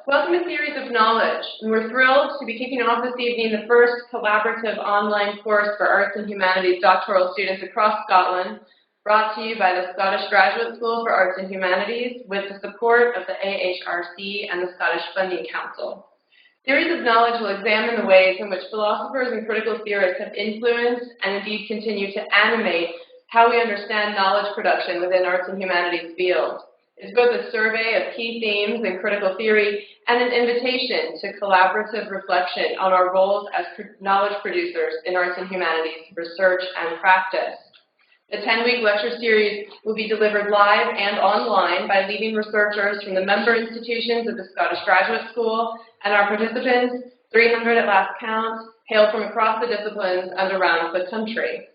Welcome to Theories of Knowledge, and we're thrilled to be kicking off this evening the first collaborative online course for Arts and Humanities doctoral students across Scotland, brought to you by the Scottish Graduate School for Arts and Humanities with the support of the AHRC and the Scottish Funding Council. Theories of Knowledge will examine the ways in which philosophers and critical theorists have influenced and indeed continue to animate how we understand knowledge production within arts and humanities fields. It's both a survey of key themes in critical theory and an invitation to collaborative reflection on our roles as knowledge producers in arts and humanities research and practice. The 10-week lecture series will be delivered live and online by leading researchers from the member institutions of the Scottish Graduate School, and our participants, 300 at last count, hail from across the disciplines and around the country.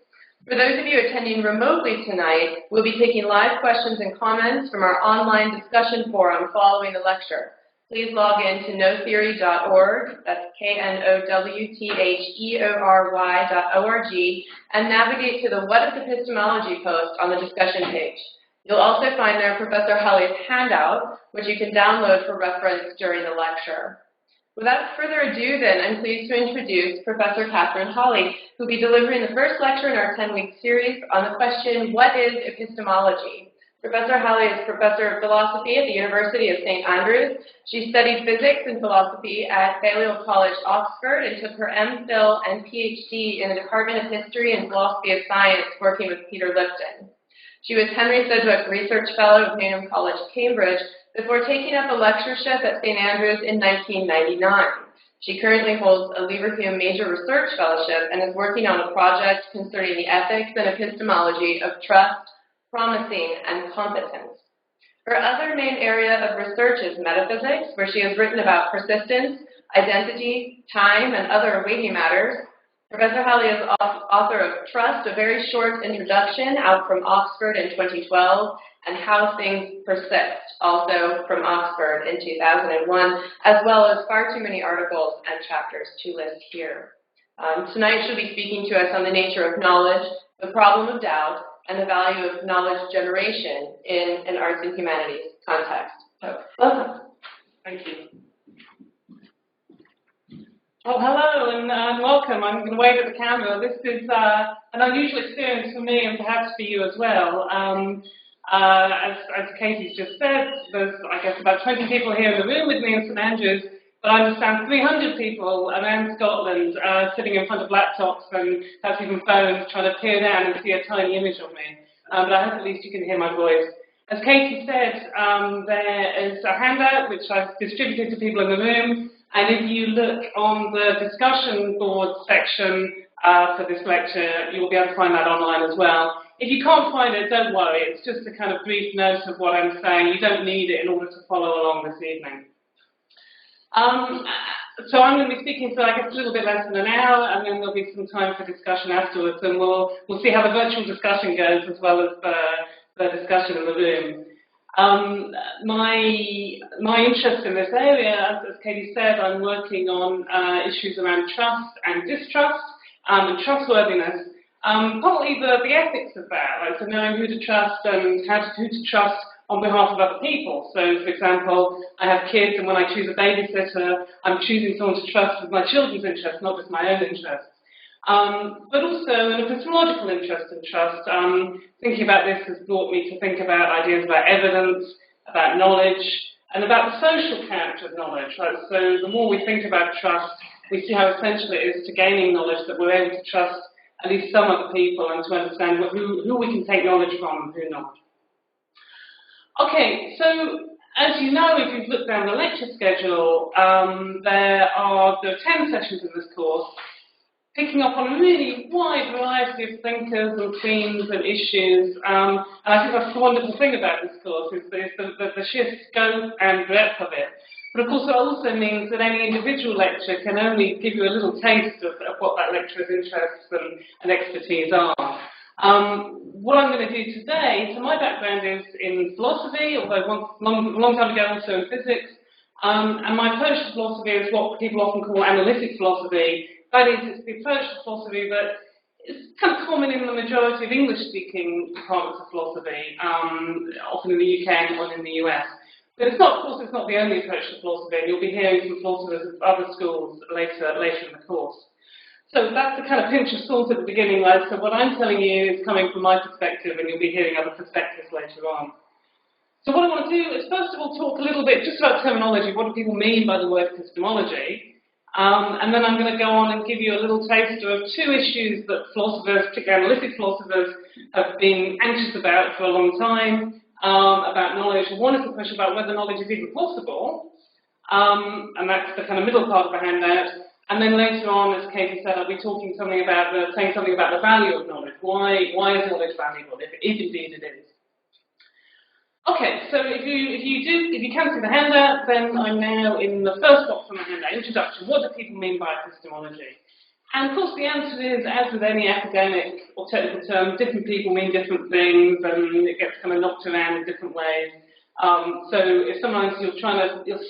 For those of you attending remotely tonight, we'll be taking live questions and comments from our online discussion forum following the lecture. Please log in to knowtheory.org, that's knowtheory.org, and navigate to the What is Epistemology post on the discussion page. You'll also find there Professor Hawley's handout, which you can download for reference during the lecture. Without further ado, then, I'm pleased to introduce Professor Katherine Hawley, who will be delivering the first lecture in our 10-week series on the question, what is epistemology? Professor Hawley is Professor of Philosophy at the University of St. Andrews. She studied physics and philosophy at Balliol College, Oxford, and took her MPhil and PhD in the Department of History and Philosophy of Science, working with Peter Lipton. She was Henry Sidgwick Research Fellow of Newnham College, Cambridge, before taking up a lectureship at St. Andrews in 1999. She currently holds a Leverhulme Major Research Fellowship and is working on a project concerning the ethics and epistemology of trust, promising, and competence. Her other main area of research is metaphysics, where she has written about persistence, identity, time, and other weighty matters. Professor Hawley is author of Trust, a very short introduction, out from Oxford in 2012, and How Things Persist, also from Oxford in 2001, as well as far too many articles and chapters to list here. Tonight she'll be speaking to us on the nature of knowledge, the problem of doubt, and the value of knowledge generation in an arts and humanities context. So, welcome. Thank you. Well, hello and welcome. I'm going to wave at the camera. This is an unusual experience for me and perhaps for you as well. As Katie's just said, there's, I guess, about 20 people here in the room with me in St. Andrews, but I understand 300 people around Scotland sitting in front of laptops and perhaps even phones trying to peer down and see a tiny image of me. But I hope at least you can hear my voice. As Katie said, there is a handout which I've distributed to people in the room, and if you look on the discussion board section for this lecture, you'll be able to find that online as well. If you can't find it, don't worry. It's just a kind of brief note of what I'm saying. You don't need it in order to follow along this evening. So I'm going to be speaking for, I guess, a little bit less than an hour, and then there'll be some time for discussion afterwards, and we'll see how the virtual discussion goes as well as the discussion in the room. My interest in this area, as Katie said, I'm working on issues around trust and distrust and trustworthiness. Partly the ethics of that, like so knowing who to trust and who to trust on behalf of other people. So, for example, I have kids, and when I choose a babysitter, I'm choosing someone to trust with my children's interests, not just my own interests. But also an epistemological interest in trust. Thinking about this has brought me to think about ideas about evidence, about knowledge, and about the social character of knowledge. Right? So the more we think about trust, we see how essential it is to gaining knowledge that we're able to trust at least some other people and to understand who we can take knowledge from and who not. Okay, so as you know, if you've looked down the lecture schedule, there are 10 sessions in this course, picking up on a really wide variety of thinkers and themes and issues. And I think that's the wonderful thing about this course, is the sheer scope and breadth of it. But of course, it also means that any individual lecture can only give you a little taste of what that lecturer's interests and expertise are. What I'm going to do today, so my background is in philosophy, although a long time ago also in physics, and my approach to philosophy is what people often call analytic philosophy. That is, it's the approach to philosophy that is kind of common in the majority of English-speaking departments of philosophy, often in the UK and in the US. But it's not, of course, it's not the only approach to philosophy, and you'll be hearing from philosophers of other schools later in the course. So that's the kind of pinch of salt at the beginning, right? So what I'm telling you is coming from my perspective, and you'll be hearing other perspectives later on. So what I want to do is, first of all, talk a little bit just about terminology. What do people mean by the word epistemology? And then I'm going to go on and give you a little taster of two issues that philosophers, particularly analytic philosophers, have been anxious about for a long time, about knowledge. One is the question about whether knowledge is even possible, and that's the kind of middle part of the handout. And then later on, as Katie said, I'll be saying something about the value of knowledge. Why is knowledge valuable, if indeed it is? Okay, so if you can see the handout, then I'm now in the first box on the handout, introduction. What do people mean by epistemology? And of course the answer is, as with any academic or technical term, different people mean different things, and it gets kind of knocked around in different ways. So if sometimes you're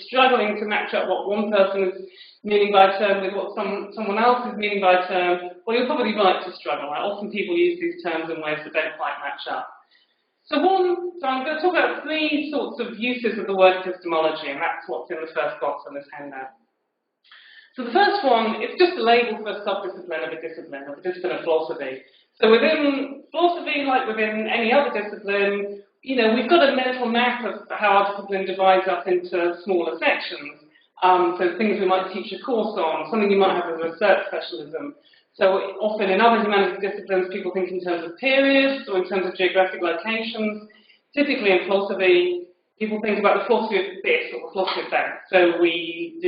struggling to match up what one person is meaning by a term with what someone else is meaning by a term, well, you're probably right to struggle. Right? Often people use these terms in ways that don't quite match up. So I'm going to talk about three sorts of uses of the word epistemology, and that's what's in the first box on this handout. So the first one, it's just a label for a subdiscipline of a discipline of philosophy. So within philosophy, like within any other discipline, we've got a mental map of how our discipline divides up into smaller sections. So things we might teach a course on, something you might have as a research specialism. So often in other humanities disciplines, people think in terms of periods or in terms of geographic locations. Typically in philosophy, people think about the philosophy of this or the philosophy of that. So we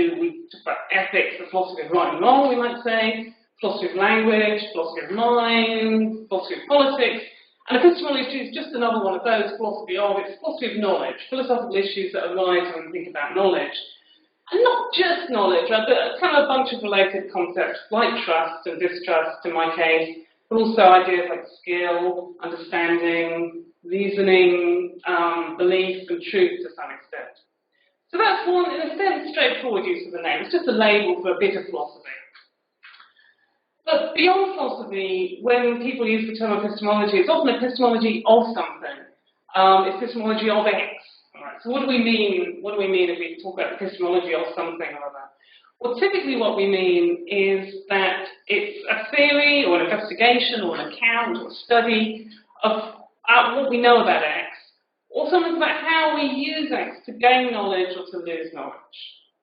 talk about ethics, the philosophy of right and wrong, we might say, philosophy of language, philosophy of mind, philosophy of politics. And epistemology is just another one of those, it's philosophy of knowledge, philosophical issues that arise when we think about knowledge. And not just knowledge, right, but kind of a bunch of related concepts like trust and distrust in my case, but also ideas like skill, understanding, reasoning, belief and truth to some extent. So that's one, in a sense, straightforward use of the name. It's just a label for a bit of philosophy. But beyond philosophy, when people use the term epistemology, it's often epistemology of something. Epistemology of X. Right, so what do we mean if we talk about epistemology of something or other? Well, typically what we mean is that it's a theory or an investigation or an account or a study of what we know about X, or something about how we use X to gain knowledge or to lose knowledge.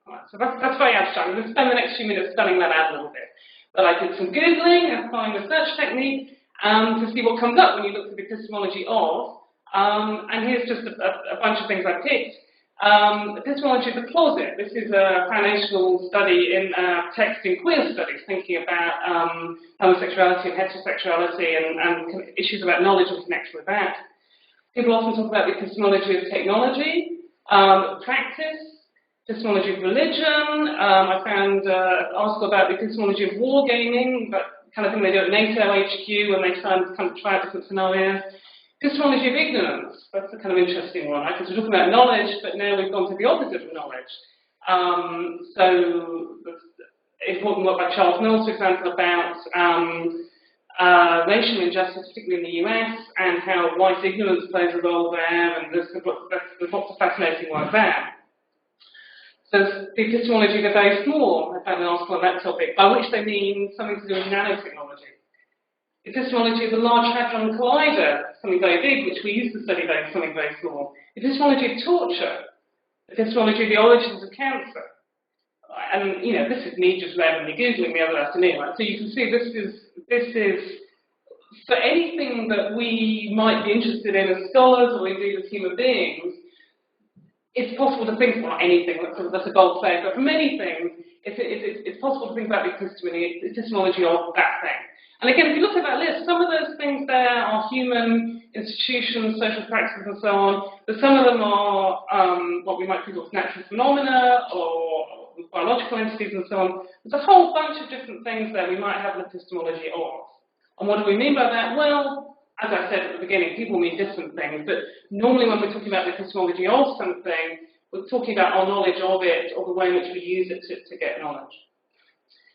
Right, so that's very abstract. I'm going to spend the next few minutes spelling that out a little bit. But I did some Googling and found a search technique to see what comes up when you look at the epistemology of. And here's just a bunch of things I picked. Epistemology of the closet. This is a foundational study in text in queer studies, thinking about homosexuality and heterosexuality and issues about knowledge and connection with that. People often talk about the epistemology of technology, practice, epistemology of religion. I found an article about the epistemology of wargaming, that kind of thing they do at NATO HQ when they try out different scenarios. Epistemology of ignorance, that's a kind of interesting one, right? Because we're talking about knowledge, but now we've gone to the opposite of knowledge. So, important work by Charles Mills, for example, about racial injustice, particularly in the US, and how white ignorance plays a role there, and there's lots of fascinating work there. So, the epistemology of the very small, I found an article on that topic, by which they mean something to do with nanotechnology. Epistemology of the Large Hadron Collider, something very big, which we use to study something very small. Epistemology of torture. Epistemology of the origins of cancer. And, this is me just randomly Googling the other afternoon, right? So you can see this is for anything that we might be interested in as scholars or indeed as human beings, it's possible to think about anything, that's a bold phrase, but for many things, it's possible to think about the epistemology of that thing. And again, if you look at that list, some of those things there are human institutions, social practices and so on, but some of them are what we might think of as natural phenomena or biological entities and so on. There's a whole bunch of different things there we might have an epistemology of. And what do we mean by that? Well, as I said at the beginning, people mean different things, but normally when we're talking about the epistemology of something, we're talking about our knowledge of it or the way in which we use it to get knowledge.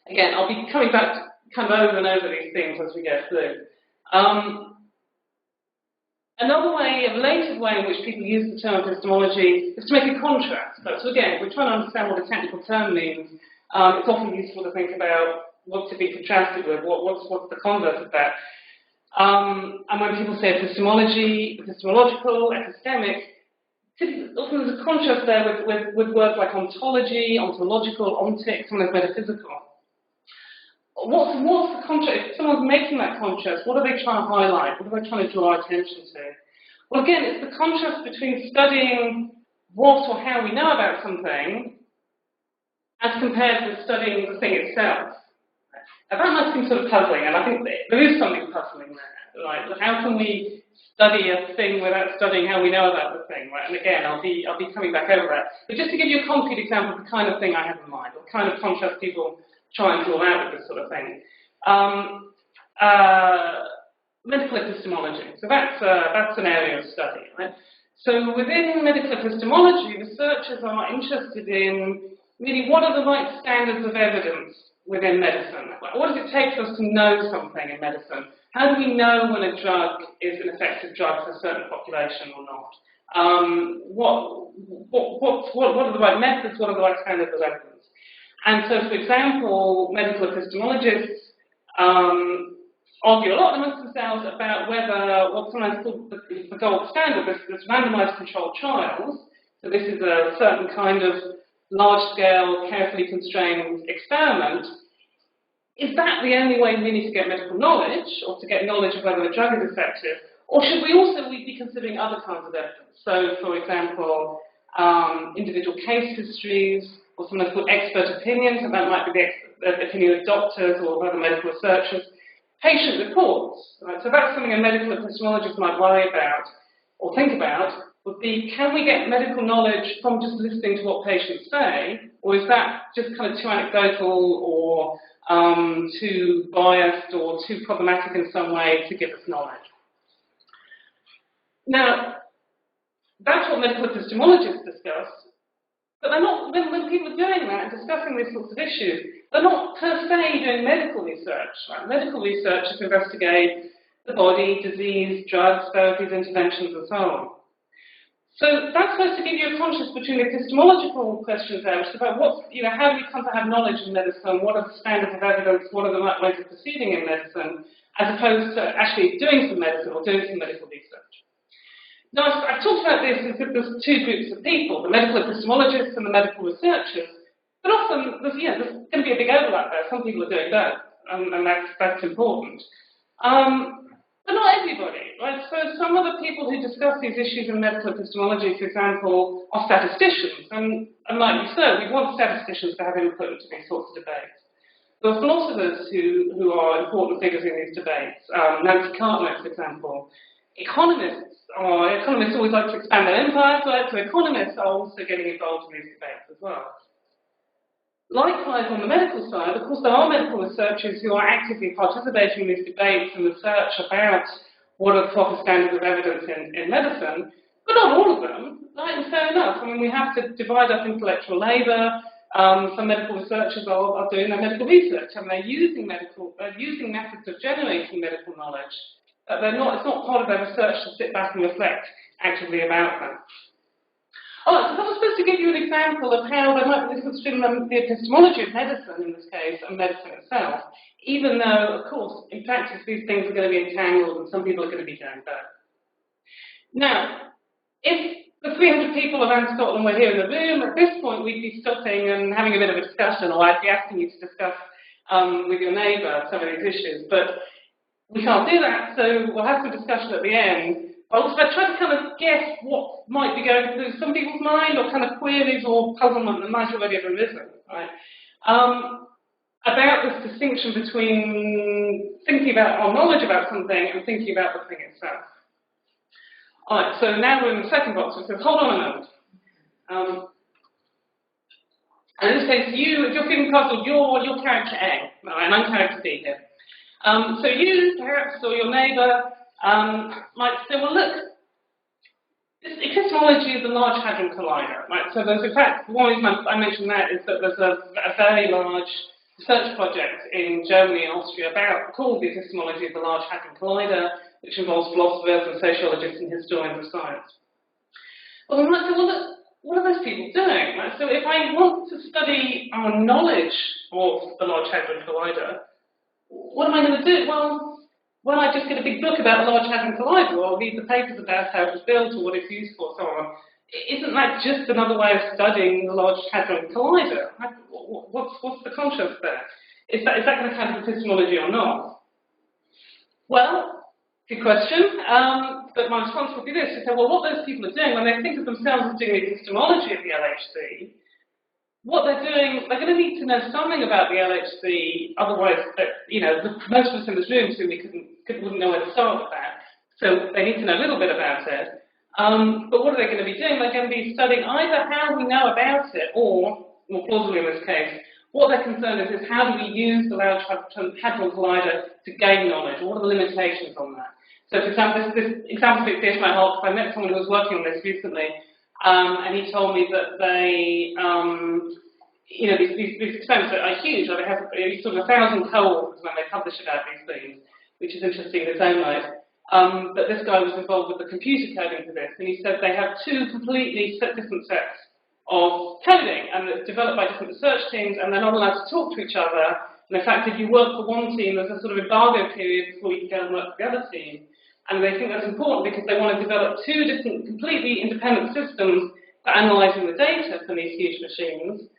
Again, I'll be coming back kind of over and over these things as we go through. Another way, a related way in which people use the term epistemology is to make a contrast. So again, if we're trying to understand what a technical term means, it's often useful to think about what to be contrasted with, what's the converse of that. And when people say epistemology, epistemological, epistemic, often there's a contrast there with words like ontology, ontological, ontic, sometimes metaphysical. What's the contrast? If someone's making that contrast, what are they trying to highlight? What are they trying to draw our attention to? Well, again, it's the contrast between studying what or how we know about something as compared with studying the thing itself. Now, that might seem sort of puzzling, and I think there is something puzzling there. Right? How can we study a thing without studying how we know about the thing? Right? And again, I'll be coming back over that. But just to give you a concrete example of the kind of thing I have in mind, or the kind of contrast people try and draw out with this sort of thing. Medical epistemology. So that's an area of study, right? So within medical epistemology, researchers are interested in really what are the right standards of evidence within medicine. What does it take for us to know something in medicine? How do we know when a drug is an effective drug for a certain population or not? What are the right methods? What are the right standards of evidence? And so, for example, medical epistemologists argue a lot amongst themselves about whether what's sometimes called the gold standard, this randomized controlled trials, so this is a certain kind of large-scale, carefully constrained experiment, is that the only way really to get medical knowledge, or to get knowledge of whether a drug is effective? Or should we also be considering other kinds of evidence? So, for example, individual case histories, or sometimes called expert opinions, and that might be the opinion of doctors or other medical researchers. Patient reports, right? So that's something a medical epistemologist might worry about or think about, would be, can we get medical knowledge from just listening to what patients say, or is that just kind of too anecdotal or too biased or too problematic in some way to give us knowledge? Now, that's what medical epistemologists discuss. But they're not, when people are doing that and discussing these sorts of issues, they're not per se doing medical research. Right? Medical research is to investigate the body, disease, drugs, therapies, interventions, and so on. So that's supposed to give you a contrast between the epistemological questions there, which is about how do we come to have knowledge in medicine, what are the standards of evidence, what are the right ways of proceeding in medicine, as opposed to actually doing some medicine or doing some medical research. Now, I've talked about this as if there's two groups of people, the medical epistemologists and the medical researchers, but often there's going to be a big overlap there. Some people are doing both, and that's important. But not everybody, right? So some of the people who discuss these issues in medical epistemology, for example, are statisticians, and rightly so. We want statisticians to have input into these sorts of debates. There are philosophers who are important figures in these debates. Nancy Cartwright, for example. Economists always like to expand their empires, right? So economists are also getting involved in these debates as well. Likewise, on the medical side, of course, there are medical researchers who are actively participating in these debates and research about what are the proper standards of evidence in medicine, but not all of them, right? And fair enough. I mean, we have to divide up intellectual labour. Some medical researchers are doing their medical research, and they're using methods of generating medical knowledge. It's not part of their research to sit back and reflect actively about them. So that was supposed to give you an example of how there might be a difference between the epistemology of medicine, in this case, and medicine itself, even though, of course, in practice, these things are going to be entangled and some people are going to be doing both. Now, if the 300 people around Scotland were here in the room, at this point we'd be stopping and having a bit of a discussion, or I'd be asking you to discuss with your neighbour some of these issues, but we can't do that, so we'll have some discussion at the end. I try to kind of guess what might be going through some people's mind, or kind of queries or puzzlement that might already have arisen, right? About this distinction between thinking about our knowledge about something and thinking about the thing itself. Alright, so now we're in the second box, which says, hold on a moment. And in this case, if you're feeling puzzled, you're character A, right, and I'm character B here. So you, perhaps, or your neighbour, might say, well, look, epistemology is a Large Hadron Collider, right? So there's, in fact, one reason I mentioned that is that there's a very large research project in Germany and Austria called the Epistemology of the Large Hadron Collider, which involves philosophers and sociologists and historians of science. Well, we might say, well, look, what are those people doing? Right? So if I want to study our knowledge of the Large Hadron Collider, what am I going to do? Well, I just get a big book about the Large Hadron Collider, or read the papers about how it was built or what it's used for, so on. Isn't that just another way of studying the Large Hadron Collider? What's the conscience there? Is that going to count as epistemology or not? Well, good question. But my response would be this: to say, well, what those people are doing when they think of themselves as doing the epistemology of the LHC, what they're doing, they're going to need to know something about the LHC. Otherwise, most of us in this room wouldn't know where to start with that. So they need to know a little bit about it. But what are they going to be doing? They're going to be studying either how we know about it, or, more plausibly in this case, what they're concerned is how do we use the Large Hadron Collider to gain knowledge, or what are the limitations on that? So, for example, this example is dear to my heart, because I met someone who was working on this recently, and he told me that they, these experiments are huge. They have sort of 1,000 cohorts when they publish about these things, which is interesting in its own right. But this guy was involved with the computer coding for this, and he said they have two completely different sets of coding, and it's developed by different research teams, and they're not allowed to talk to each other. And in fact, if you work for one team, there's a sort of embargo period before you can go and work for the other team. And they think that's important because they want to develop two different, completely independent systems for analysing the data from these huge machines,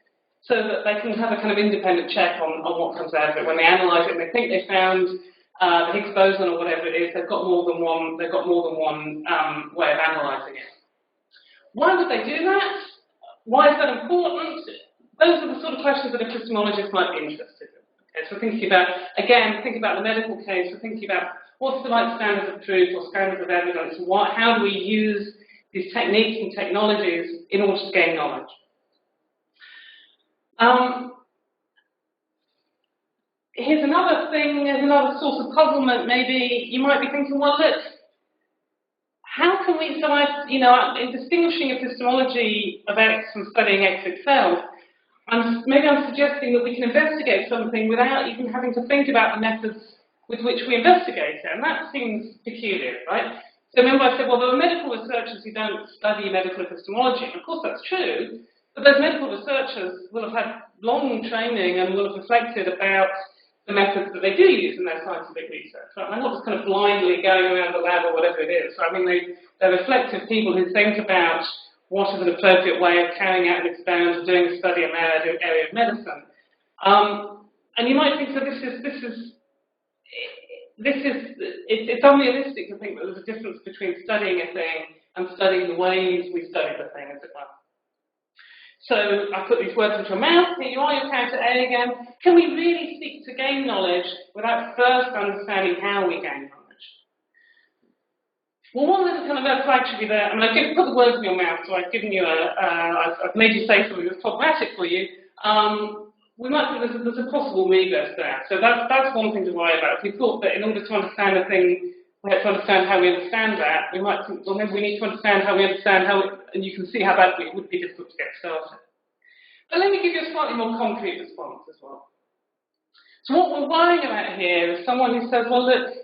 so that they can have a kind of independent check on what comes out of it. When they analyse it and they think they found the Higgs boson or whatever it is, they've got more than one way of analysing it. Why would they do that? Why is that important? Those are the sort of questions that epistemologists might be interested in. Okay, so thinking about the medical case, we're thinking about what's the right standards of truth or standards of evidence, and how do we use these techniques and technologies in order to gain knowledge. Here's another source of puzzlement. Maybe you might be thinking, well, look, how can we, in distinguishing epistemology of X from studying X itself, I'm suggesting that we can investigate something without even having to think about the methods with which we investigate it, and that seems peculiar, right? So remember I said, well, there are medical researchers who don't study medical epistemology, and of course that's true, but those medical researchers will have had long training and will have reflected about the methods that they do use in their scientific research, right? They're not just kind of blindly going around the lab or whatever it is. I mean, they're reflective people who think about what is an appropriate way of carrying out an experiment or doing a study in their area of medicine. And you might think, so it's unrealistic to think that there's a difference between studying a thing and studying the ways we study the thing, as it were. So I put these words into your mouth. Here you are, your character A again. Can we really seek to gain knowledge without first understanding how we gain knowledge? Well, one little kind of red flag should be there. I mean, I've put the words in your mouth, so I've given you I've made you say something that's problematic for you. We might think there's a possible regress there. So that's one thing to worry about. If we thought that in order to understand a thing, we have to understand how we understand that, we might think, well, maybe we need to understand how we understand and you can see how that it would be difficult to get started. But let me give you a slightly more concrete response as well. So what we're worrying about here is someone who says, well, look,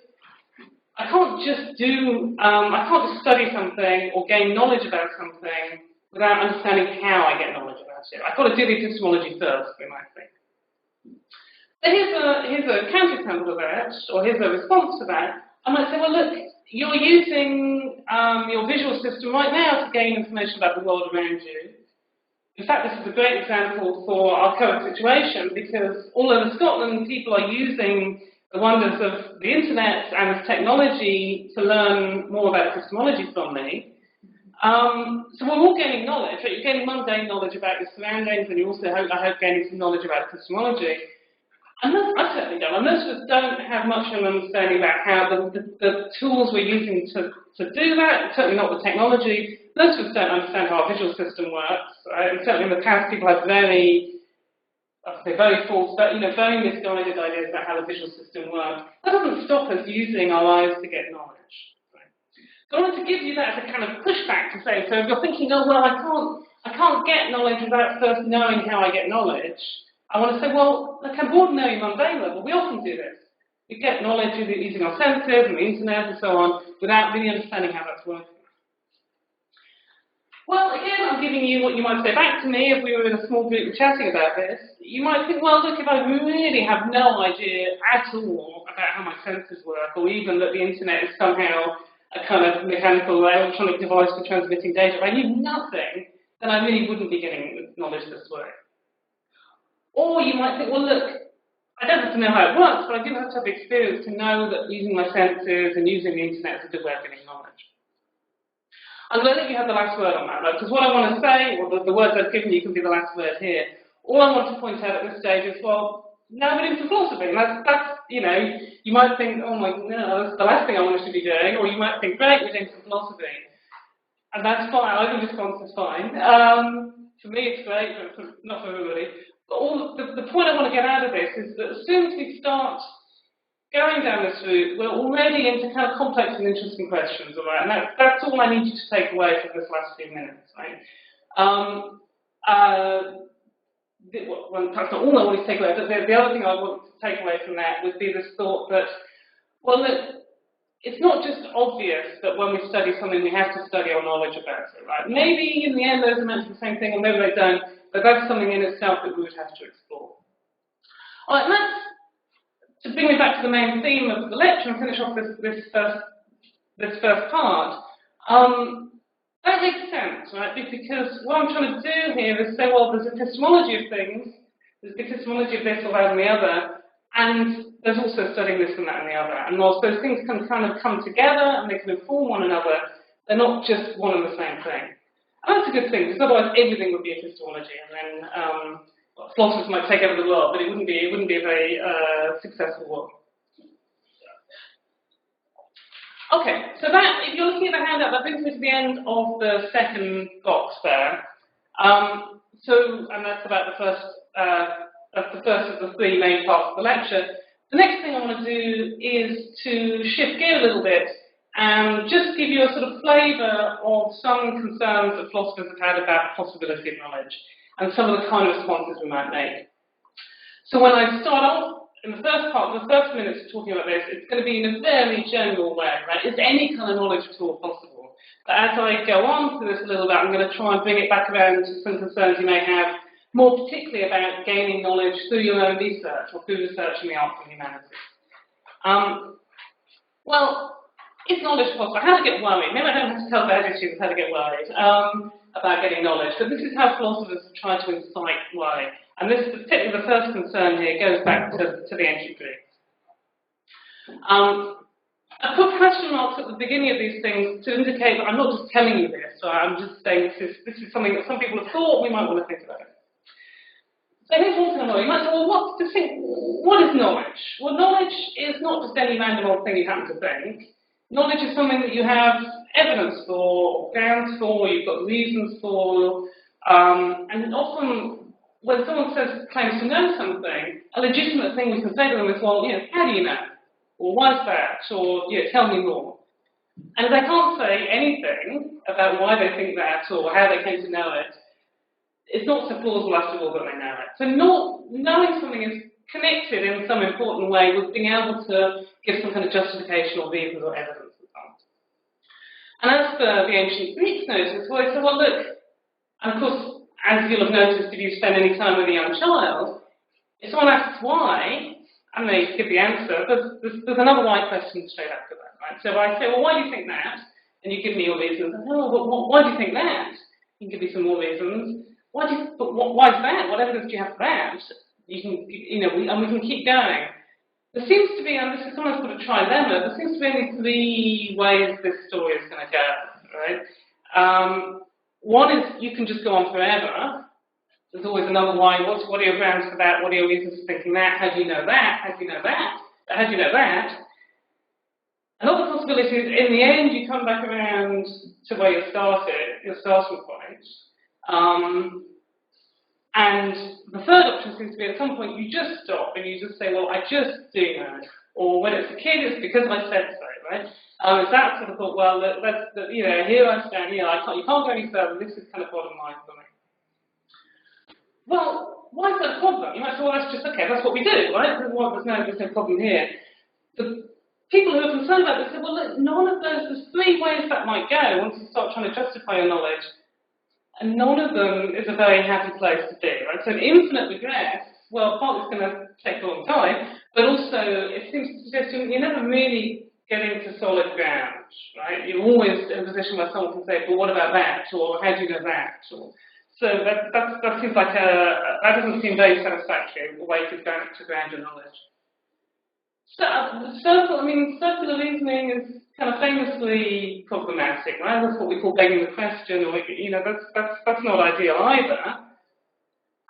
I can't just study something or gain knowledge about something without understanding how I get knowledge about it. I've got to do the epistemology first, we might think. So here's a counterexample of that, or here's a response to that. I might say, well, look, you're using your visual system right now to gain information about the world around you. In fact, this is a great example for our current situation, because all over Scotland, people are using the wonders of the internet and of technology to learn more about epistemology from me. So we're all gaining knowledge, right? You're gaining mundane knowledge about your surroundings, and you also, I hope, gaining some knowledge about epistemology. And I certainly don't. And most of us don't have much of an understanding about how the tools we're using to do that, certainly not the technology. Most of us don't understand how our visual system works. And certainly in the past, people have very false, but very misguided ideas about how the visual system works. That doesn't stop us using our eyes to get knowledge. Right? So I wanted to give you that as a kind of pushback to say, so if you're thinking, oh well, I can't get knowledge without first knowing how I get knowledge. I want to say, well, look, I'm bored knowing mundane level. We often do this. We get knowledge using our senses and the internet and so on without really understanding how that's working. Well, again, I'm giving you what you might say back to me if we were in a small group chatting about this. You might think, well, look, if I really have no idea at all about how my senses work, or even that the internet is somehow a kind of mechanical electronic device for transmitting data, if I knew nothing, then I really wouldn't be getting knowledge this way. Or you might think, well, look, I don't have to know how it works, but I do have to have experience to know that using my senses and using the internet is a good way of getting knowledge. I'm going to let you have the last word on that, because what I want to say, or the words I've given you can be the last word here. All I want to point out at this stage is, well, nobody into philosophy. And that's, you know, you might think, oh my, no, that's the last thing I want us to be doing, or you might think, great, we're doing some philosophy. And that's fine, either response is fine. For me it's great, but not for everybody. But the point I want to get out of this is that as soon as we start going down this route, we're already into kind of complex and interesting questions, all right? And that's all I need you to take away from this last few minutes, right? Well, that's not all I want you to take away, but the other thing I want to take away from that would be this thought that, well, look, it's not just obvious that when we study something, we have to study our knowledge about it, right? Maybe in the end those are meant to be the same thing, or maybe they don't, but that's something in itself that we would have to explore. All right, and that's to bring me back to the main theme of the lecture and finish off this first part. That makes sense, right? Because what I'm trying to do here is say, well, there's epistemology of things, there's epistemology of this or that and the other, and there's also studying this and that and the other. And whilst those things can kind of come together and they can inform one another, they're not just one and the same thing. And that's a good thing, because otherwise everything would be epistemology, and then philosophers might take over the world, but it wouldn't be a very successful world. Okay, so that, if you're looking at the handout, that brings me to the end of the second box there. And that's about the first of the three main parts of the lecture. The next thing I want to do is to shift gear a little bit and just give you a sort of flavour of some concerns that philosophers have had about the possibility of knowledge, and some of the kind of responses we might make. So when I start off in the first part, the first minutes of talking about this, it's going to be in a very general way, right? Is any kind of knowledge at all possible? But as I go on through this a little bit, I'm going to try and bring it back around to some concerns you may have, more particularly about gaining knowledge through your own research or through research in the arts and humanities. Well, is knowledge possible? How to get worried? Maybe I don't have to tell bad students how to get worried about getting knowledge, but this is how philosophers try to incite worry. And this, particularly the first concern here, goes back to the ancient Greeks. I put question marks at the beginning of these things to indicate that I'm not just telling you this, so I'm just saying this is something that some people have thought, we might want to think about it. So here's one thing I know. You might say, well, what is knowledge? Well, knowledge is not just any random old thing you happen to think. Knowledge is something that you have evidence for, grounds for, you've got reasons for, and often when someone claims to know something, a legitimate thing we can say to them is, well, how do you know? Or why is that? Or, tell me more. And if they can't say anything about why they think that or how they came to know it, it's not so plausible after all that they know it. So knowing something is connected in some important way with being able to give some kind of justification or reasons or evidence. And as for the ancient Greeks noticed, well, they said, well, look, and of course, as you'll have noticed if you spend any time with a young child, if someone asks why, and they give the answer, there's another why question straight after that, right? So I say, well, why do you think that? And you give me your reasons. And oh, well, why do you think that? You can give me some more reasons. Why is that? What evidence do you have for that? You can, and we can keep going. There seems to be, and this is someone's got a trilemma, there seems to be only three ways this story is going to go, right? One is you can just go on forever. There's always another why. What are your grounds for that? What are your reasons for thinking that? How do you know that? How do you know that? How do you know that? Another possibility is, in the end, you come back around to where you started, your starting point. And the third option seems to be at some point you just stop and you just say, well, I just do know. Or when it's a kid, it's because I said so, right? It's that sort of thought, well, here I stand, you can't go any further, this is kind of bottom line for me. Well, why is that a problem? You might say, well, that's just, okay, that's what we do, right? There's no problem here. the people who are concerned about this say, well, look, none of those, there's three ways that might go once you start trying to justify your knowledge, and none of them is a very happy place to be, right? So an infinite regress, well, partly it's going to take a long time, but also it seems to suggest you never really get into solid ground, right? You're always in a position where someone can say, well, what about that? Or how do you know that? Or, so that seems like that doesn't seem very satisfactory, a way to ground your knowledge. So, circular reasoning is kind of famously problematic, right? That's what we call begging the question, or, that's not ideal either.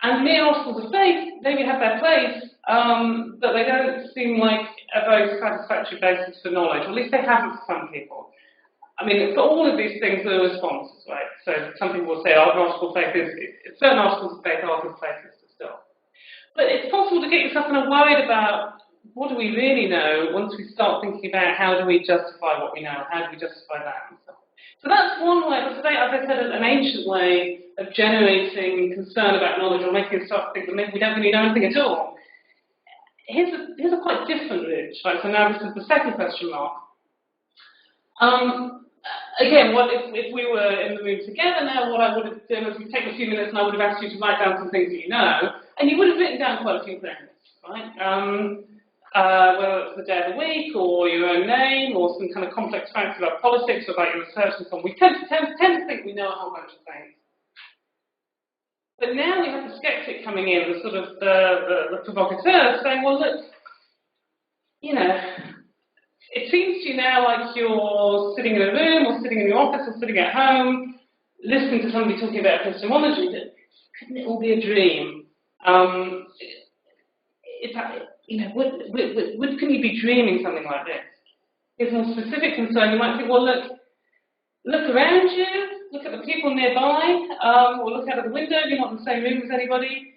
And mere articles of faith maybe have their place, but they don't seem like a very satisfactory basis for knowledge, or at least they haven't for some people. I mean, for all of these things, there are responses, right? So some people will say, oh, an article of faith is, certain articles of faith are places to stop. But it's possible to get yourself kind of worried about what do we really know once we start thinking about how do we justify what we know, how do we justify that and so on. So that's one way, as I said, an ancient way of generating concern about knowledge or making us start to think that maybe we don't really know anything at all. Here's a quite different route, right? So now this is the second question mark. Again, what if we were in the room together now, what I would have done is we'd take a few minutes and I would have asked you to write down some things that you know, and you would have written down quite a few things, right? Whether it's the day of the week, or your own name, or some kind of complex facts about politics, or about your research and so on. We tend to think we know a whole bunch of things. But now we have the skeptic coming in, the sort of the provocateur, saying, well, look, it seems to you now like you're sitting in a room, or sitting in your office, or sitting at home, listening to somebody talking about epistemology. Couldn't it all be a dream? Can you be dreaming something like this? Here's a more specific concern. You might think, well, look around you, look at the people nearby, or look out of the window. You're not in the same room as anybody.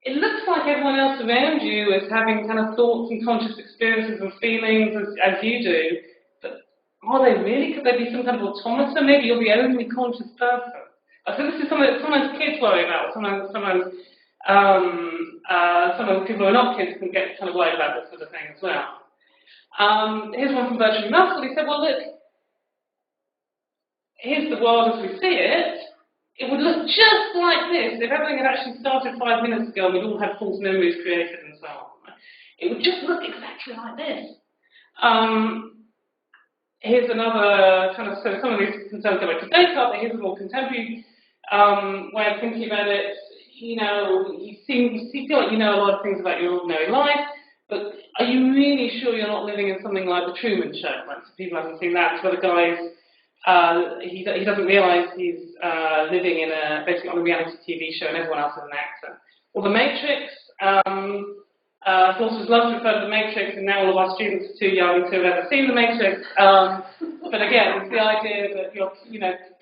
It looks like everyone else around you is having kind of thoughts and conscious experiences and feelings as you do. But are they really? Could they be some kind of automata? Maybe you're the only conscious person. So this is something that sometimes kids worry about. Sometimes people who are not kids can get kind of worried about this sort of thing as well. Here's one from Bertrand Russell. He said, well, look, here's the world as we see it. It would look just like this if everything had actually started 5 minutes ago and we'd all had false memories created and so on. It would just look exactly like this. Here's another kind of, so some of these concerns go back to Descartes, but here's a more contemporary way of thinking about it. You feel like you know a lot of things about your ordinary life, but are you really sure you're not living in something like The Truman Show? Like, so people haven't seen that, where the guy he doesn't realise he's living in basically on a reality TV show and everyone else is an actor. Or The Matrix. Philosophers love to refer to The Matrix, and now all of our students are too young to have ever seen The Matrix. But again, it's the idea that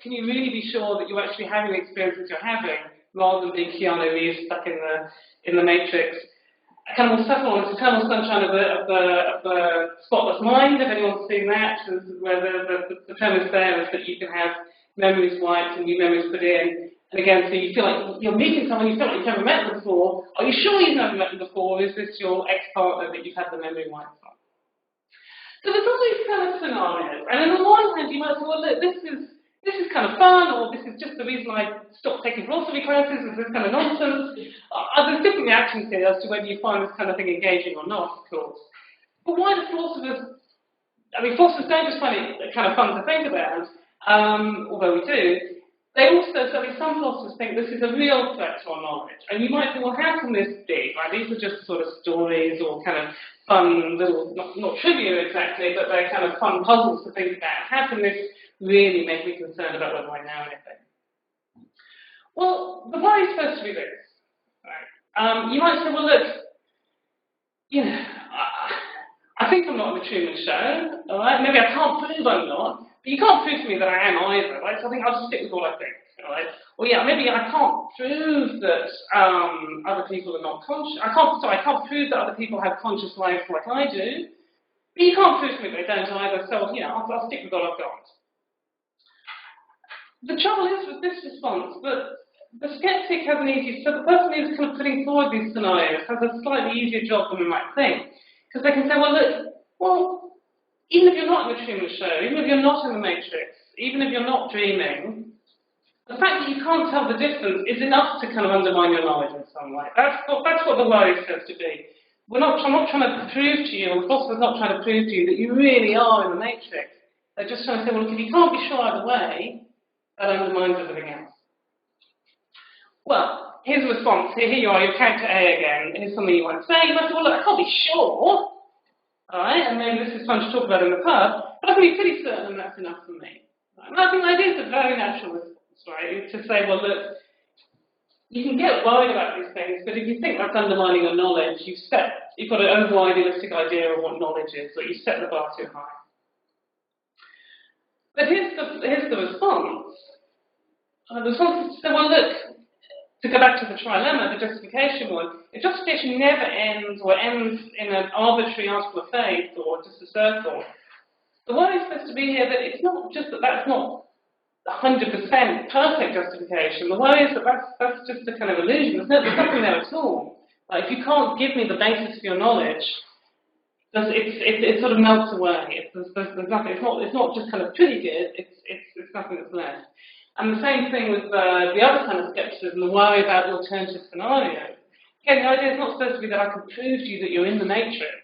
can you really be sure that you're actually having the experiences you're having, rather than being Keanu Reeves stuck in the Matrix. A kind of more subtle one, it's Eternal Sunshine of the Spotless Mind, if anyone's seen that, where the premise there is that you can have memories wiped and new memories put in. And again, so you feel like you're meeting someone, you feel like you've never met them before. Are you sure you've never met them before, or is this your ex-partner that you've had the memory wiped from? So there's all these kind of scenarios. And on the one hand, you might say, well, look, this is kind of fun, or this is just the reason I stopped taking philosophy classes, is this kind of nonsense. There's different reactions here as to whether you find this kind of thing engaging or not, of course. But why do philosophers don't just find it kind of fun to think about, although we do. They also, certainly some philosophers think this is a real threat to our knowledge. And you might think, well, how can this be? Right? These are just sort of stories or kind of fun little, not trivia exactly, but they're kind of fun puzzles to think about. How can this really make me concerned about whether I know anything? Well, the worry is supposed to be this. Right? You might say, well, look, I think I'm not on The Truman Show, all right? Maybe I can't prove I'm not, but you can't prove to me that I am either, right? So I think I'll just stick with what I think, all right? Or yeah, maybe I can't prove that other people are not conscious. I can't prove that other people have conscious lives like I do, but you can't prove to me that they don't either. So I'll stick with what I've got. The trouble is with this response that the skeptic has an easy, so the person who's kind of putting forward these scenarios has a slightly easier job than we might think. Because they can say, well, look, Well, even if you're not in the Truman Show, even if you're not in the Matrix, even if you're not dreaming, the fact that you can't tell the difference is enough to kind of undermine your knowledge in some way. That's what the worry says to be. I'm not trying to prove to you, or the philosopher's not trying to prove to you that you really are in the Matrix. They're just trying to say, well, look, if you can't be sure either way, that undermines everything else. Well, here's a response. Here you are, your character A again. Here's something you want to say. You might say, well, look, I can't be sure. All right, and maybe this is fun to talk about in the pub, but I can be pretty certain that's enough for me. Right? And I think that is a very natural response, right? To say, well, look, you can get worried about these things, but if you think that's undermining your knowledge, you've got an over-idealistic idea of what knowledge is, or you set the bar too high. But here's the response. The response is to say, well, look, to go back to the trilemma, the justification one, if justification never ends or ends in an arbitrary article of faith or just a circle, the worry is supposed to be here that it's not just that that's not 100% perfect justification. The worry is that that's just a kind of illusion. There's nothing there at all. Like, if you can't give me the basis for your knowledge, it sort of melts away. There's nothing. It's not just kind of pretty good. It's nothing that's left. And the same thing with the other kind of skepticism, the worry about the alternative scenario. Again, the idea is not supposed to be that I can prove to you that you're in the Matrix.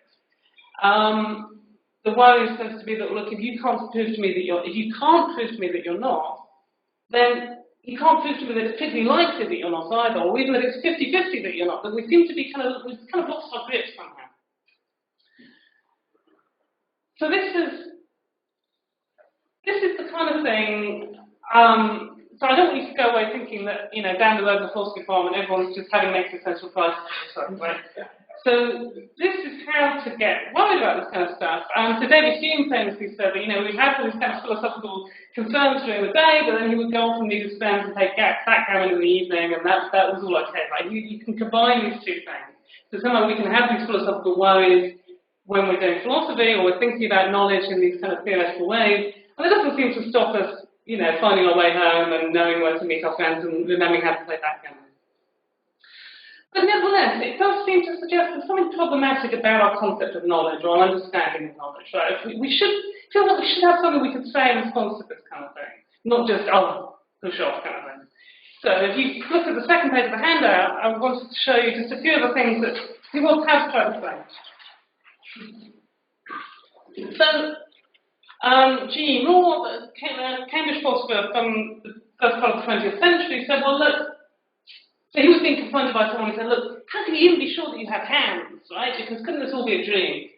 The worry is supposed to be that, look, if you can't prove to me that you're not, then you can't prove to me that it's pretty likely that you're not either, or even that it's 50-50 that you're not. But we've kind of lost our grip somehow. So this is the kind of thing. So I don't want you to go away thinking that, down the road in the philosophy department, everyone's just having an existential crisis, right? So this is how to get worried about this kind of stuff. So David Hume famously said that, we had these kind of philosophical concerns during the day, but then he would go off and lead his friends and take backgammon in the evening, and that was all okay, right? You can combine these two things. So somehow we can have these philosophical worries when we're doing philosophy, or we're thinking about knowledge in these kind of theoretical ways, and it doesn't seem to stop us finding our way home and knowing where to meet our friends and remembering how to play backgammon. But nevertheless, it does seem to suggest there's something problematic about our concept of knowledge or our understanding of knowledge, right? We should feel that we should have something we can say in response to this kind of thing, not just, push off kind of thing. So if you look at the second page of the handout, I wanted to show you just a few of the things that people have tried to say. So, G. Moore, the Cambridge philosopher from the first part of the 20th century, said, well, look, so he was being confronted by someone who said, look, how can you even be sure that you have hands, right? Because couldn't this all be a dream?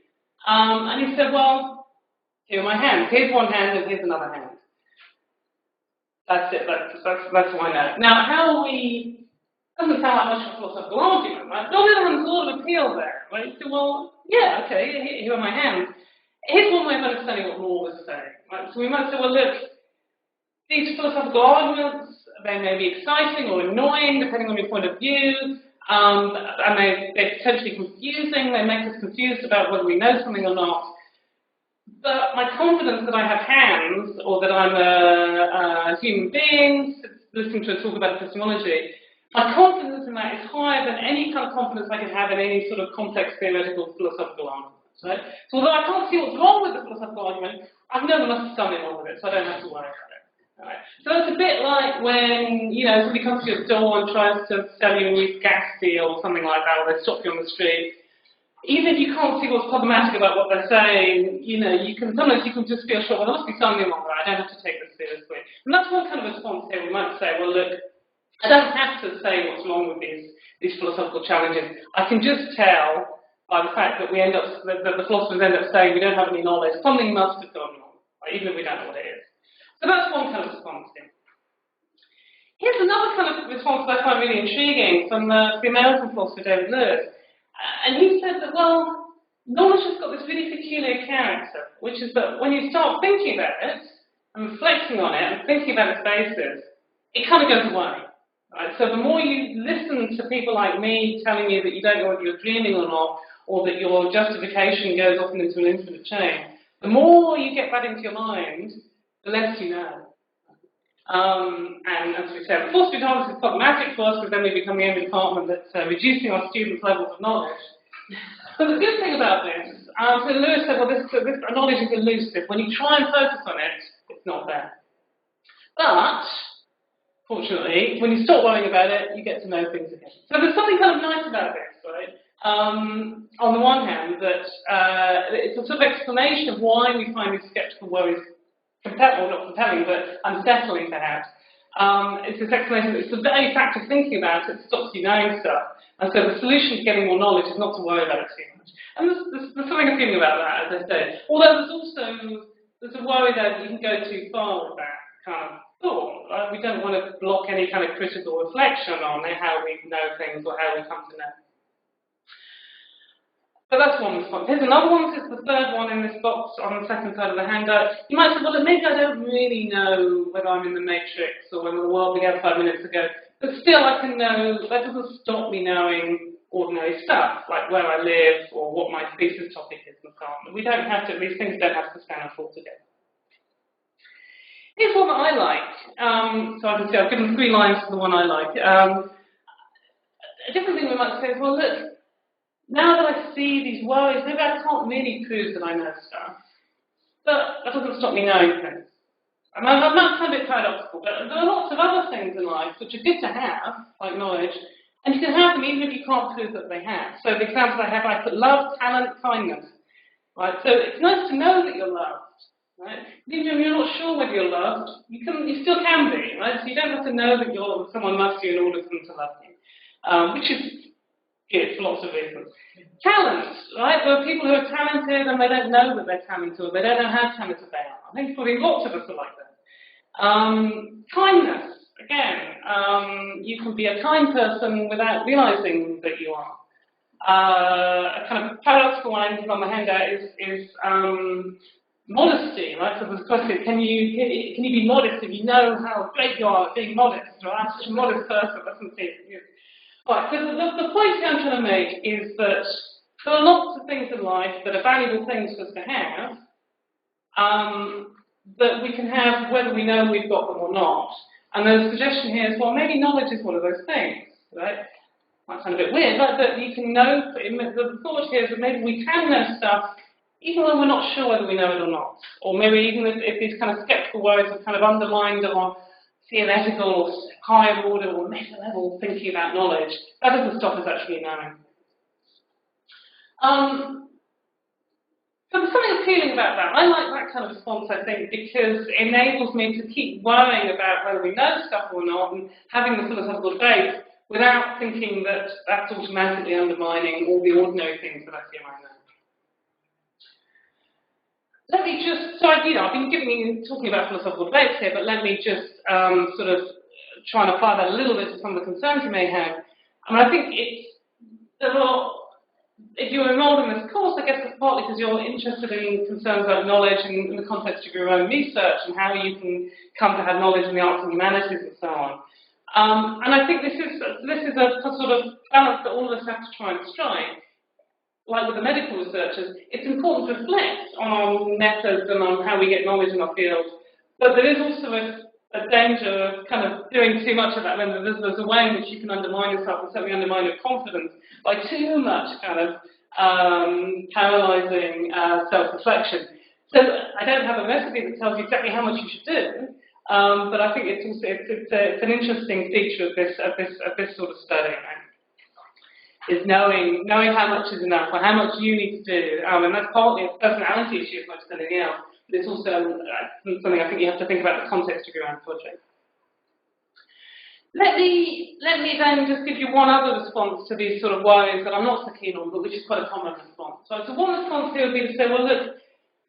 And he said, well, here are my hands. Here's one hand and here's another hand. That's it. That's what I know. Now, how are we... Doesn't sound like much of a philosophical argument, right? But on the other hand, there's a lot of appeal there, right? You say, well, yeah, okay, here are my hands. Here's one way of understanding what Moore was saying. Right? So we might say, well, look, these philosophical arguments, they may be exciting or annoying, depending on your point of view, and they're potentially confusing, they make us confused about whether we know something or not. But my confidence that I have hands, or that I'm a human being, listening to a talk about epistemology, my confidence in that is higher than any kind of confidence I can have in any sort of complex theoretical philosophical argument. Right? So although I can't see what's wrong with the philosophical argument, I've known enough to something wrong with it, so I don't have to worry about it. Right? So it's a bit like when, somebody comes to your door and tries to sell you a new gas deal or something like that, or they stop you on the street. Even if you can't see what's problematic about what they're saying, sometimes you can just feel sure, well, there must be something wrong there, I don't have to take this seriously. And that's one kind of response here. We might say, well, look, I don't have to say what's wrong with these philosophical challenges. I can just tell by the fact that that the philosophers end up saying we don't have any knowledge, something must have gone wrong, right, even if we don't know what it is. So that's one kind of response here. Here's another kind of response that I find really intriguing from the American philosopher David Lewis. And he said that, well, knowledge has got this really peculiar character, which is that when you start thinking about it, and reflecting on it, and thinking about its basis, it kind of goes away. Right? So the more you listen to people like me telling you that you don't know whether you're dreaming or not, or that your justification goes off into an infinite chain, the more you get that into your mind, the less you know. And as we said, the philosophy department is problematic for us because then we become the only department that's reducing our students' levels of knowledge. So the good thing about this, so Lewis said, well, this knowledge is elusive. When you try and focus on it, it's not there. But, fortunately, when you stop worrying about it, you get to know things again. So there's something kind of nice about this, right? On the one hand, that it's a sort of explanation of why we find these skeptical worries compelling, or not compelling, but unsettling perhaps. It's this explanation that it's the very fact of thinking about it stops you knowing stuff. And so the solution to getting more knowledge is not to worry about it too much. And there's something appealing about that, as I said. Although there's a worry that you can go too far with that kind of thought. Right? We don't want to block any kind of critical reflection on how we know things or how we come to know. So that's one response. Here's another one. This is the third one in this box on the second side of the handout. You might say, well, maybe I don't really know whether I'm in the matrix or whether the world began 5 minutes ago. But still, I can know, that doesn't stop me knowing ordinary stuff, like where I live or what my thesis topic is and so on. We don't have to, these things don't have to stand and fall together. Here's one that I like. So I can see I've given 3 lines for the one I like. A different thing we might say is, well, look, now that I see these worries, maybe I can't really prove that I know stuff, but that doesn't stop me knowing things. And I'm not kind of a bit paradoxical, but there are lots of other things in life which are good to have, like knowledge, and you can have them even if you can't prove that they have. So the examples I have, I put love, talent, kindness. Right? So it's nice to know that you're loved. Right? Even if you're not sure whether you're loved, you still can be. Right? So you don't have to know that someone loves you in order for them to love you, which is good for lots of reasons. Talent, right? There are people who are talented and they don't know that they're talented or they don't know how talented they are. I think probably lots of us are like that. Kindness, again, you can be a kind person without realizing that you are. A kind of paradoxical one on the handout is modesty, right? So there's a question, can you be modest if you know how great you are at being modest, right? I'm such a modest person, doesn't seem to you. Right, so the point I'm trying to make is that there are lots of things in life that are valuable things for us to have, that we can have whether we know we've got them or not. And the suggestion here is, well, maybe knowledge is one of those things, right? Might sound a bit weird, but that you can know, the thought here is that maybe we can know stuff even though we're not sure whether we know it or not. Or maybe even if these kind of skeptical worries are kind of underlined on theoretical or higher order or meta-level thinking about knowledge, that doesn't stop us actually knowing. So there's something appealing about that. I like that kind of response, I think, because it enables me to keep worrying about whether we know stuff or not and having the philosophical debate without thinking that that's automatically undermining all the ordinary things that I feel I know. Let me just, so I've been talking about philosophical debates here, but let me just sort of try and apply that a little bit to some of the concerns you may have. I mean, I think if you're enrolled in this course, I guess it's partly because you're interested in concerns about knowledge in the context of your own research and how you can come to have knowledge in the arts and humanities and so on. And I think this is a sort of balance that all of us have to try and strike. Like with the medical researchers, it's important to reflect on our methods and on how we get knowledge in our field, but there is also a danger of kind of doing too much of that. When there's a way in which you can undermine yourself and certainly undermine your confidence by too much kind of paralyzing self-reflection. So I don't have a recipe that tells you exactly how much you should do, but I think it's an interesting feature of this sort of study. Is knowing how much is enough, or how much you need to do, and that's partly a personality issue as much as anything else, but it's also something I think you have to think about the context of your own project. Let me then just give you one other response to these sort of worries that I'm not so keen on, but which is quite a common response. So one response here would be to say, well, look,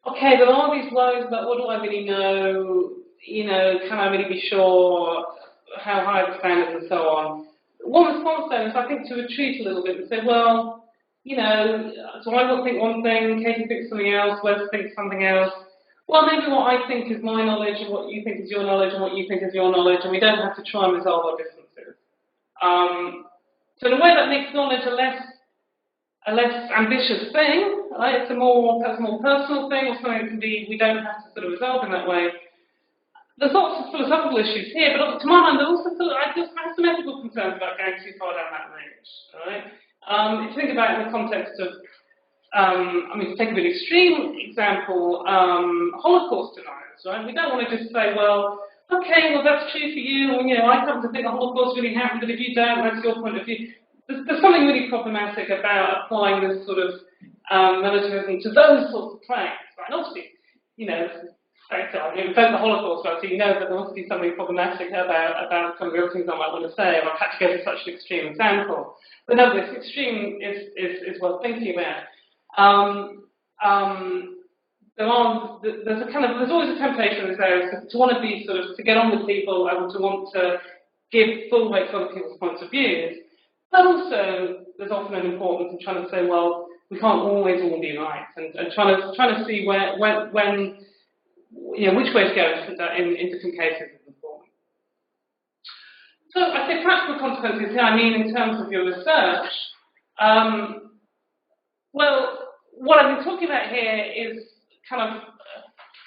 okay, there are these worries about what do I really know, can I really be sure, how high are the standards and so on. One response then is, I think, to retreat a little bit and say, well, so I will think one thing, Katie thinks something else, Wes thinks something else. Well, maybe what I think is my knowledge and what you think is your knowledge and what you think is your knowledge, and we don't have to try and resolve our differences. So in a way that makes knowledge a less ambitious thing, right? Perhaps a more personal thing, or something that we don't have to sort of resolve in that way. There's lots of philosophical issues here, but to my mind, there also I have some ethical concerns about going too far down that range. Right? If you think about it in the context of, I mean, to take a really extreme example, Holocaust deniers, right? We don't want to just say, well, okay, well, that's true for you, and, you know, I come to think the Holocaust really happened, but if you don't, that's your point of view. There's something really problematic about applying this sort of relativism to those sorts of claims, right? And obviously, you know, in the Holocaust, right, so you know that there must be something problematic about some of the other things I might want to say, and I've had to go to such an extreme example. But no, this extreme is worth thinking about. There's always a temptation in this area to want to be sort of, to get on with people and to want to give full weight to other people's points of views. But also, there's often an importance in trying to say, well, we can't always all be right, and trying to see when you know, which way to go in different cases is important. So I say practical consequences here, I mean in terms of your research. Well, what I've been talking about here is kind of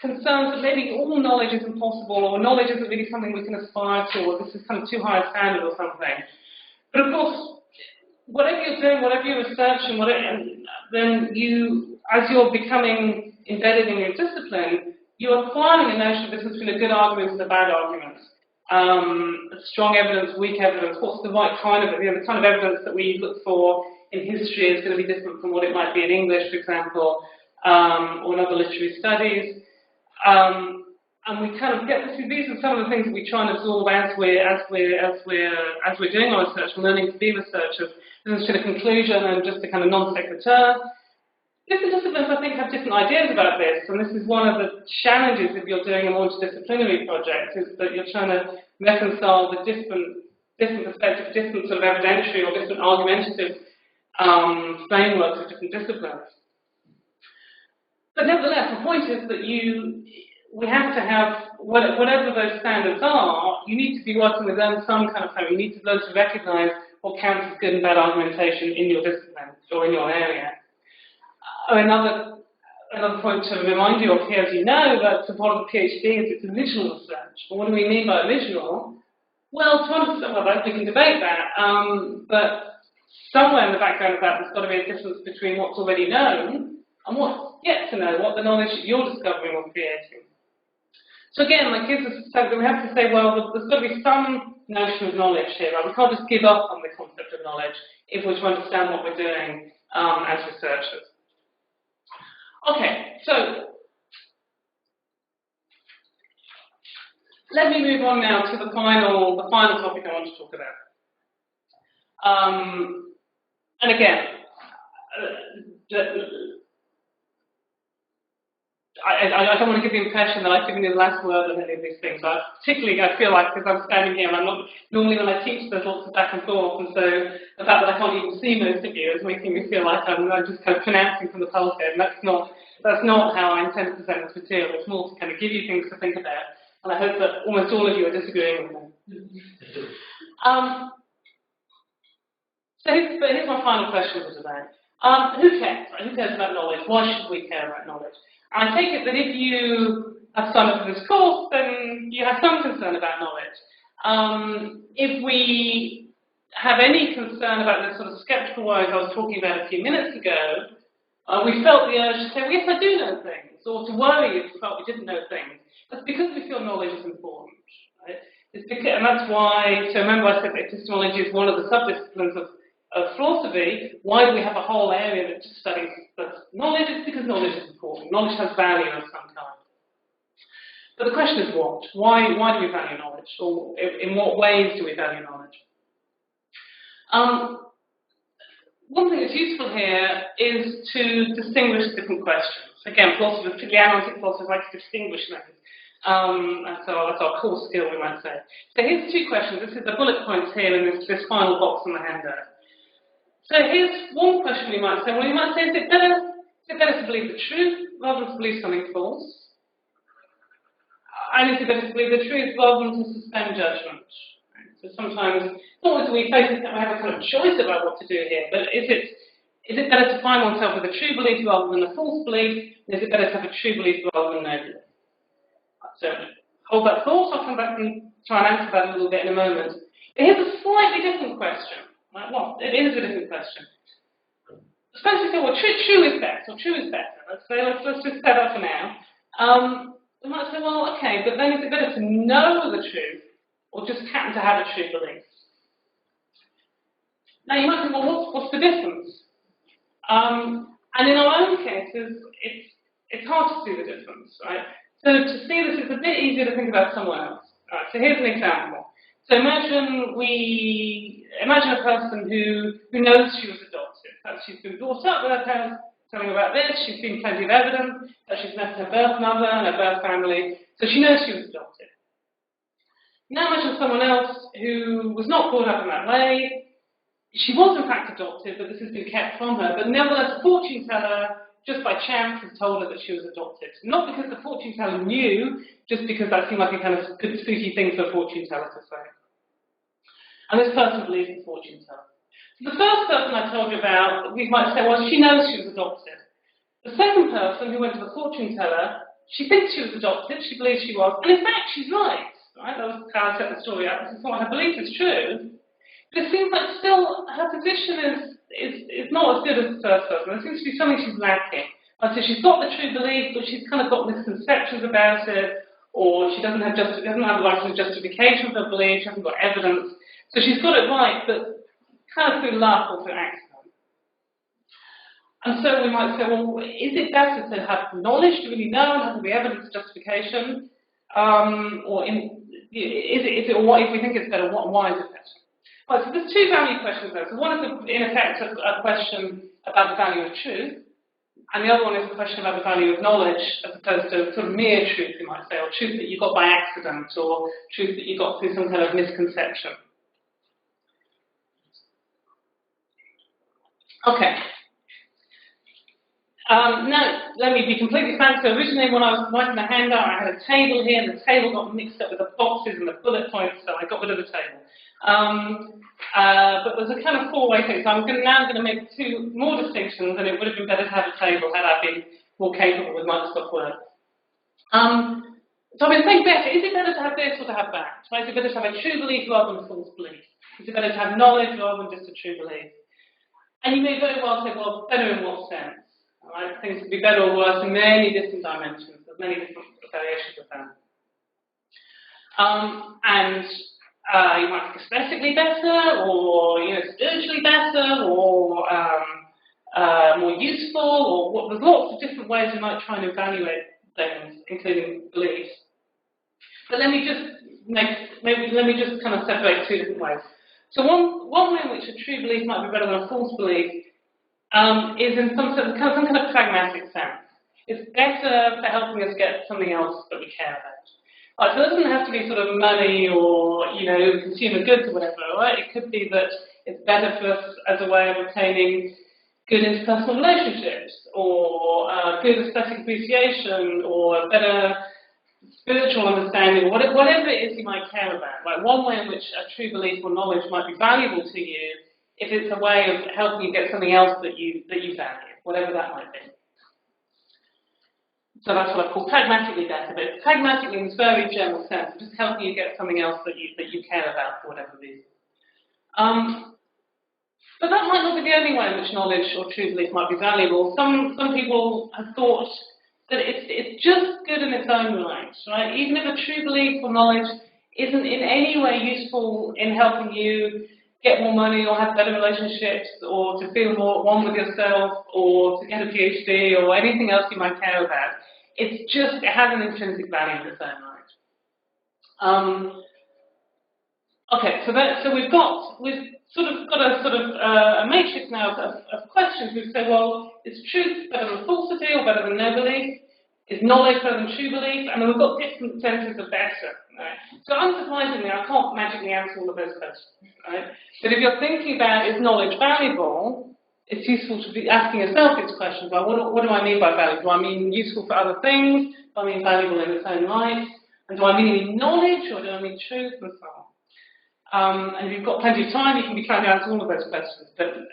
concerns that maybe all knowledge isn't possible, or knowledge isn't really something we can aspire to, or this is kind of too high a standard or something. But of course, whatever you're doing, whatever you're researching, then you, as you're becoming embedded in your discipline, you're applying a notion of the difference between a good argument and a bad argument. Strong evidence, weak evidence, what's the right kind of, you know, the kind of evidence that we look for in history is going to be different from what it might be in English, for example, or in other literary studies. And we kind of get this, these are some of the things that we try and absorb as we're doing our research and learning to be researchers. This is a conclusion and just a kind of non sequitur. Different disciplines, I think, have different ideas about this, and this is one of the challenges if you're doing a multidisciplinary project, is that you're trying to reconcile the different perspectives, different sort of evidentiary or different argumentative frameworks of different disciplines. But nevertheless, the point is that we have to have, whatever those standards are, you need to be working with some kind of frame. You need to learn to recognize what counts as good and bad argumentation in your discipline or in your area. Another point to remind you of here, as you know, that part of the PhD is it's original research. Well, what do we mean by original? Well, to understand, well, we can debate that, but somewhere in the background of that, there's got to be a difference between what's already known and what's yet to know, what the knowledge that you're discovering or creating. So again, that gives us so that we have to say, well, there's got to be some notion of knowledge here, right? We can't just give up on the concept of knowledge if we're to understand what we're doing as researchers. Okay, so let me move on now to the final topic I want to talk about. And again, I don't want to give the impression that I've given you the last word on any of these things. Particularly, I feel like, because I'm standing here and I'm not, normally when I teach there's lots of back and forth, and so the fact that I can't even see most of you is making me feel like I'm just kind of pronouncing from the pulpit, and that's not how I intend to present this material. It's more to kind of give you things to think about, and I hope that almost all of you are disagreeing with me. So here's my final question for today. Who cares? Right? Who cares about knowledge? Why should we care about knowledge? I take it that if you have signed up for this course, then you have some concern about knowledge. If we have any concern about the sort of skeptical ways I was talking about a few minutes ago, we felt the urge to say, well, yes, I do know things, or to worry if we felt we didn't know things. That's because we feel knowledge is important, right? And that's why, so remember I said that epistemology is one of the subdisciplines of philosophy. Why do we have a whole area that just studies knowledge? It's because knowledge is important. Knowledge has value of some kind. But the question is what? Why do we value knowledge? Or in what ways do we value knowledge? One thing that's useful here is to distinguish different questions. Again, philosophers, particularly analytic philosophers, like to distinguish them. That's our core skill, we might say. So here's two questions. This is the bullet points here in this final box on the handout. So here's one question we might say. Well, you might say, is it better to believe the truth rather than to believe something false? And is it better to believe the truth rather than to suspend judgment? Right? So sometimes, not always we face it, we have a kind of choice about what to do here, but is it better to find oneself with a true belief rather than a false belief? Is it better to have a true belief rather than no belief? So hold that thought. I'll come back and try and answer that a little bit in a moment. But here's a slightly different question. Right? Well, it is a different question. suppose we say, well, true is best, or true is better. Let's just set up for now. We might say, well, okay, but then is it better to know the truth, or just happen to have a true belief? Now you might think, well, what's the difference? And in our own cases, it's hard to see the difference, right? So to see this, it's a bit easier to think about someone else. Right, so here's an example. So imagine a person who knows she was adopted. Perhaps she's been brought up with her parents telling her about this. She's seen plenty of evidence that she's met her birth mother and her birth family, so she knows she was adopted. Now imagine someone else who was not brought up in that way. She was in fact adopted, but this has been kept from her. But nevertheless, a fortune teller, just by chance, has told her that she was adopted. Not because the fortune teller knew, just because that seemed like a kind of good, spooky thing for a fortune teller to say. And this person believes the fortune teller. So the first person I told you about, we might say, well, she knows she was adopted. The second person who went to the fortune teller, she thinks she was adopted, she believes she was, and in fact she's right. Right? That was how I set the story up. This is what her belief is true. But it seems like still her position is not as good as the first person. There seems to be something she's lacking. So she's got the true belief, but she's kind of got misconceptions about it, or she doesn't have the right sort of justification for her belief, she hasn't got evidence. So she's got it right, but kind of through luck or through accident. And so we might say, well, is it better to have knowledge to really know and have the evidence justification? Or if we think it's better, why is it better? Right, so there's two value questions there. So one is, in effect, a question about the value of truth, and the other one is a question about the value of knowledge, as opposed to sort of mere truth, you might say, or truth that you got by accident, or truth that you got through some kind of misconception. Okay. Now, let me be completely frank. So originally, when I was writing the handout, I had a table here, and the table got mixed up with the boxes and the bullet points, so I got rid of the table. But there's a kind of four-way thing, so I'm now going to make two more distinctions, and it would have been better to have a table had I been more capable with Microsoft Word. So I've been saying better. Is it better to have this or to have that? Right? Is it better to have a true belief rather than a false belief? Is it better to have knowledge rather than just a true belief? And you may very well say, well, better in what sense? Right? Things could be better or worse in many different dimensions. There's many different variations of that. You might think aesthetically better, or spiritually better, or more useful, or there's lots of different ways you might try and evaluate things, including beliefs. But let me just kind of separate two different ways. So one way in which a true belief might be better than a false belief is in some kind of pragmatic sense. It's better for helping us get something else that we care about. Right, so it doesn't have to be sort of money or consumer goods or whatever. Right? It could be that it's better for us as a way of obtaining good interpersonal relationships, or good aesthetic appreciation, or a better spiritual understanding, whatever it is you might care about. Right? One way in which a true belief or knowledge might be valuable to you, if it's a way of helping you get something else that you value, whatever that might be. So that's what I call pragmatically better, but it's pragmatically in this very general sense, just helping you get something else that you care about for whatever reason. But that might not be the only way in which knowledge or true belief might be valuable. Some people have thought that it's just good in its own right? Even if a true belief or knowledge isn't in any way useful in helping you get more money or have better relationships or to feel more at one with yourself or to get a PhD or anything else you might care about. It has an intrinsic value in its own right. Okay, so we've sort of got a matrix now of questions. We say, well, is truth better than falsity or better than no belief? Is knowledge better than true belief? And then we've got different senses of better. Right? So unsurprisingly, I can't magically answer all of those questions. Right? But if you're thinking about is knowledge valuable, it's useful to be asking yourself these questions. Like, what do I mean by valuable? Do I mean useful for other things? Do I mean valuable in its own right? And do I mean knowledge or do I mean truth and so on? And if you've got plenty of time, you can be trying to answer all of those questions. But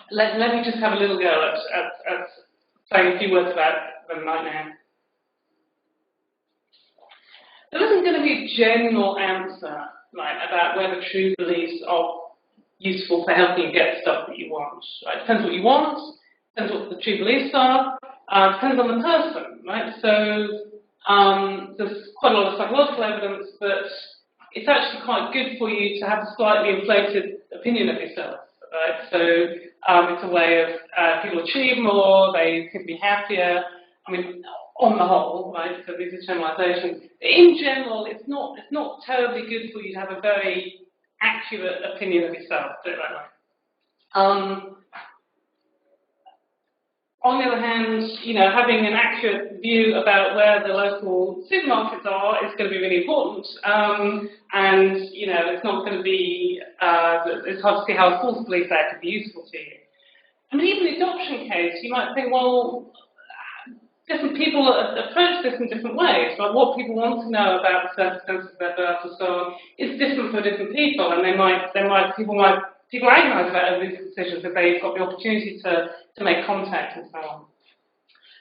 let me just have a little go at saying a few words about them right now. There isn't going to be a general answer about whether true beliefs are useful for helping you get stuff that you want. Right? Depends what you want, depends what the true beliefs are, depends on the person, right? So there's quite a lot of psychological evidence that it's actually quite good for you to have a slightly inflated opinion of yourself, right? So it's a way of people achieve more, they can be happier. I mean, on the whole, right? So these are generalizations. In general, it's not terribly good for you to have a very accurate opinion of yourself, put it that way. On the other hand, having an accurate view about where the local supermarkets are is going to be really important. And, it's not going to be, it's hard to see how a false belief there could be useful to you. And even the adoption case, you might think, well, different people approach this in different ways. But what people want to know about the circumstances of their birth and so on is different for different people. And people agonize about these decisions if they've got the opportunity to make contact and so on.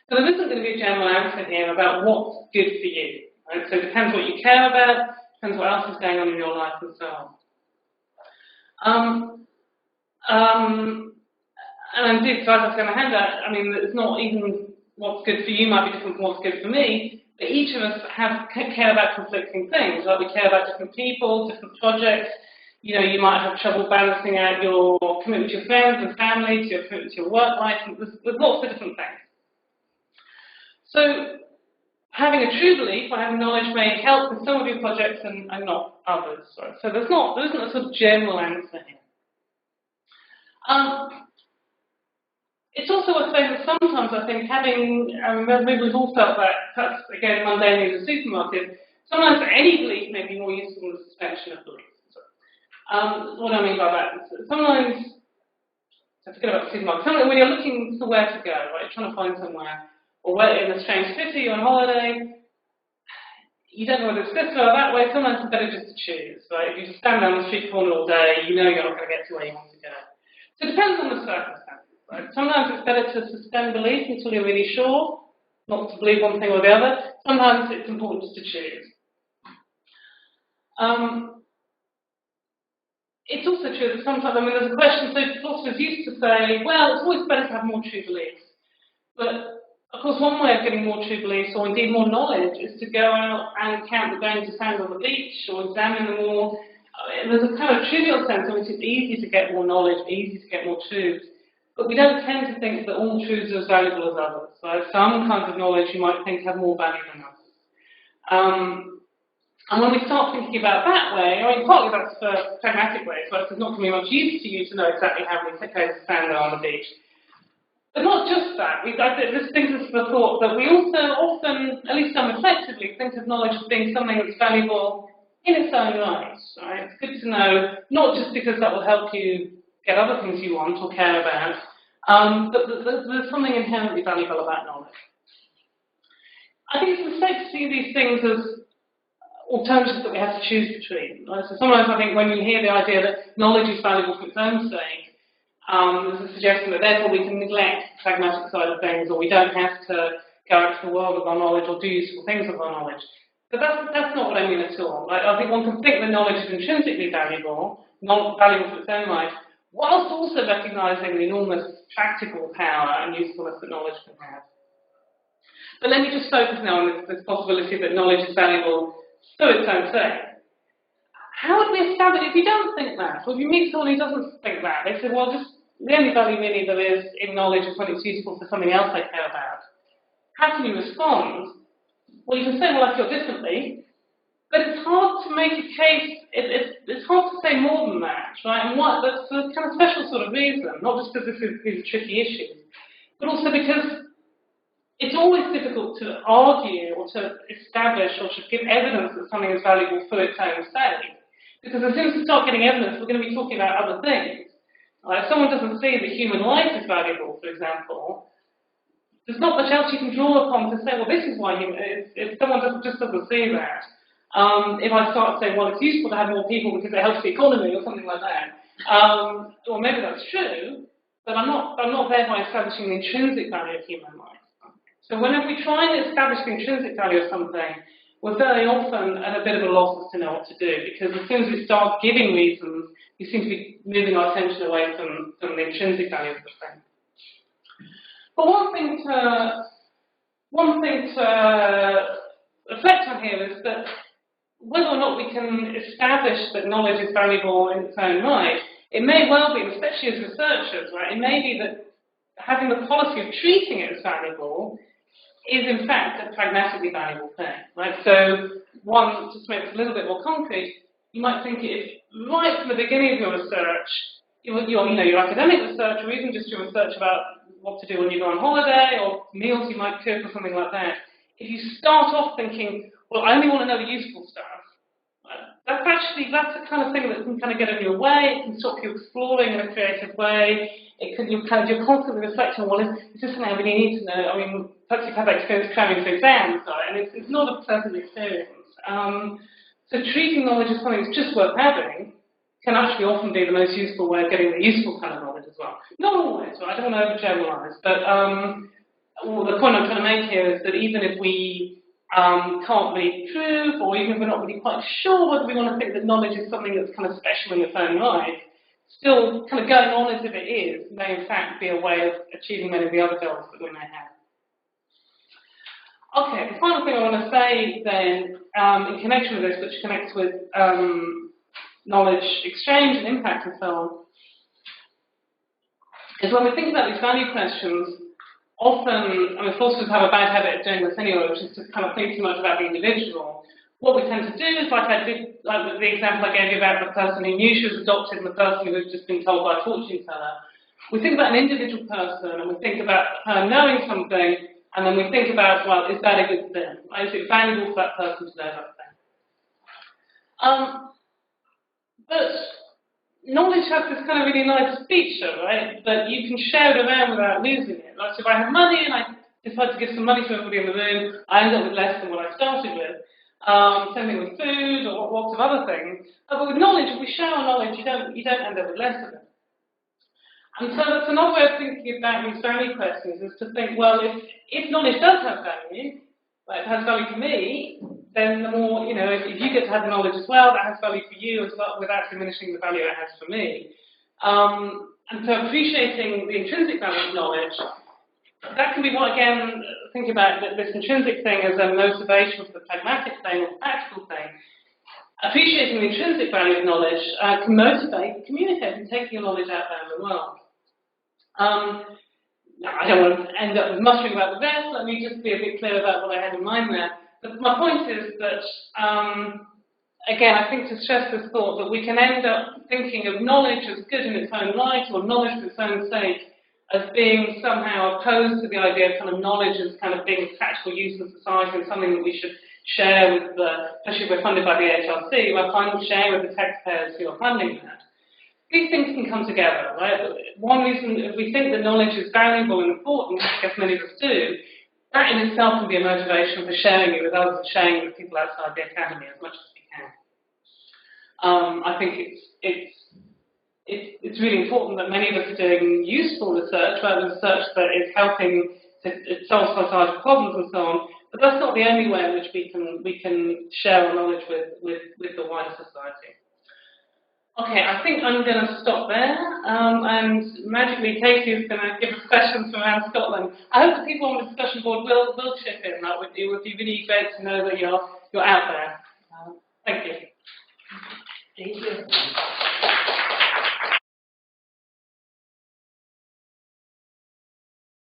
So there isn't going to be a general answer here about what's good for you. Right? So it depends what you care about, depends what else is going on in your life and so on. And indeed, so as I say in my handout, I mean, it's not even what's good for you might be different from what's good for me, but each of us care about conflicting things. Like we care about different people, different projects. You might have trouble balancing out your commitment to your friends and family, to your commitment to your work life, and there's lots of different things. So, having a true belief or having knowledge may help with some of your projects and not others. Right? So there isn't a sort of general answer here. It's also worth saying that sometimes I think maybe we've all felt that, perhaps again mundane in the supermarket, sometimes any belief may be more useful than the suspension of belief. What do I mean by that? Sometimes, I forget about the supermarket, sometimes when you're looking for where to go, right, you're trying to find somewhere, or we're in a strange city, you're on holiday, you don't know whether it's this way or that way, sometimes it's better just to choose, right? If you stand down the street corner all day, you're not going to get to where you want to go. So it depends on the circumstances, right? Sometimes it's better to suspend belief until you're really sure, not to believe one thing or the other. Sometimes it's important just to choose. It's also true that sometimes, there's a question, so philosophers used to say, well, it's always better to have more true beliefs. But, of course, one way of getting more true beliefs, or indeed more knowledge, is to go out and count the grains of sand on the beach, or examine them all. There's a kind of trivial sense in which it's easy to get more knowledge, easy to get more truths. But we don't tend to think that all truths are as valuable as others. So some kinds of knowledge you might think have more value than others. And when we start thinking about that way, partly that's for pragmatic ways, but it's not going to be much use to you to know exactly how many grains of sand there are on the beach. But not just that. This brings us to the thought that we also often, at least unreflectively, think of knowledge as being something that's valuable in its own right. Right? It's good to know, not just because that will help you get other things you want or care about, but there's something inherently valuable about knowledge. I think it's a mistake to see these things as alternatives that we have to choose between. Right? So sometimes I think when you hear the idea that knowledge is valuable for its own sake, there's a suggestion that therefore we can neglect the pragmatic side of things, or we don't have to go out to the world with our knowledge or do useful things with our knowledge. But that's not what I mean at all. Right? I think one can think that knowledge is intrinsically valuable, not valuable for its own right, whilst also recognising the enormous practical power and usefulness that knowledge can have. But let me just focus now on this possibility that knowledge is valuable for its own sake. How would we establish if you don't think that? Or if you meet someone who doesn't think that, they say, well, the only value really there is in knowledge is when it's useful for something else they care about. How can you respond? Well, you can say, well, I feel differently, but it's hard to make a case, it's hard to say more than that, right? And that's a kind of special sort of reason, not just because these are tricky issues, but also because it's always difficult to argue or to establish or to give evidence that something is valuable for its own sake. Because as soon as we start getting evidence, we're going to be talking about other things. If someone doesn't see that human life is valuable, for example, there's not much else you can draw upon to say, well, this is why if someone just doesn't see that. If I start saying, well, it's useful to have more people because it helps the economy or something like that, or maybe that's true, but I'm not thereby establishing the intrinsic value of human life. So whenever we try and establish the intrinsic value of something, we're very often at a bit of a loss as to know what to do, because as soon as we start giving reasons, we seem to be moving our attention away from the intrinsic value of the thing. But one thing to reflect on here is that whether or not we can establish that knowledge is valuable in its own right, it may well be, especially as researchers, right, it may be that having the policy of treating it as valuable is in fact a pragmatically valuable thing, right? So one, just to make it a little bit more concrete, you might think if right from the beginning of your research, your academic research, or even just your research about what to do when you go on holiday, or meals you might cook, or something like that, if you start off thinking, well, I only want to know the useful stuff, that's the kind of thing that can kind of get in your way. It can stop you exploring in a creative way. You're constantly reflecting, well, is this something I really need to know? I mean, perhaps you've had that experience cramming for exams, right? And it's not a pleasant experience. So treating knowledge as something that's just worth having can actually often be the most useful way of getting the useful kind of knowledge as well. Not always, right? I don't want to overgeneralize, but the point I'm trying to make here is that even if we can't really prove, or even if we're not really quite sure whether we want to think that knowledge is something that's kind of special in its own right, still kind of going on as if it is may in fact be a way of achieving many of the other goals that we may have. Okay, the final thing I want to say then, in connection with this, which connects with knowledge exchange and impact and so on, is when we think about these value questions, often, I mean, philosophers have a bad habit of doing this anyway, which is to kind of think too much about the individual. What we tend to do is, like the example I gave you about the person who knew she was adopted and the person who had just been told by a fortune teller. We think about an individual person, and we think about her knowing something, and then we think about, well, is that a good thing? Is it valuable for that person to know that thing? But knowledge has this kind of really nice feature, right, that you can share it around without losing it. Like, so if I have money and I decide to give some money to everybody in the room, I end up with less than what I started with. Same thing with food or lots of other things. But with knowledge, if we share our knowledge, you don't end up with less of it. And so that's another way of thinking about these value questions, is to think, well, if knowledge does have value, like it has value for me, then the more, if you get to have knowledge as well, that has value for you as well, without diminishing the value it has for me. And so appreciating the intrinsic value of knowledge, that can be what, again, think about this intrinsic thing as a motivation for the pragmatic thing or the practical thing. Appreciating the intrinsic value of knowledge can motivate communicating, taking your knowledge out there in the world. I don't want to end up with muttering about the rest. Let me just be a bit clear about what I had in mind there. But my point is that, again, I think to stress this thought that we can end up thinking of knowledge as good in its own right, or knowledge for its own sake, as being somehow opposed to the idea of kind of knowledge as kind of being practical use in society and something that we should share with especially if we're funded by the HRC, we're sharing with the taxpayers who are funding that. These things can come together, right? One reason, if we think that knowledge is valuable and important, which I guess many of us do, that in itself can be a motivation for sharing it with others and sharing it with people outside the academy as much as we can. I think it's really important that many of us are doing useful research, rather than research that is helping to solve societal problems and so on. But that's not the only way in which we can share our knowledge with the wider society. Okay, I think I'm going to stop there, and magically Katie is going to give us questions from around Scotland. I hope the people on the discussion board will chip in. That would be really great to know that you're out there. Thank you. Thank you.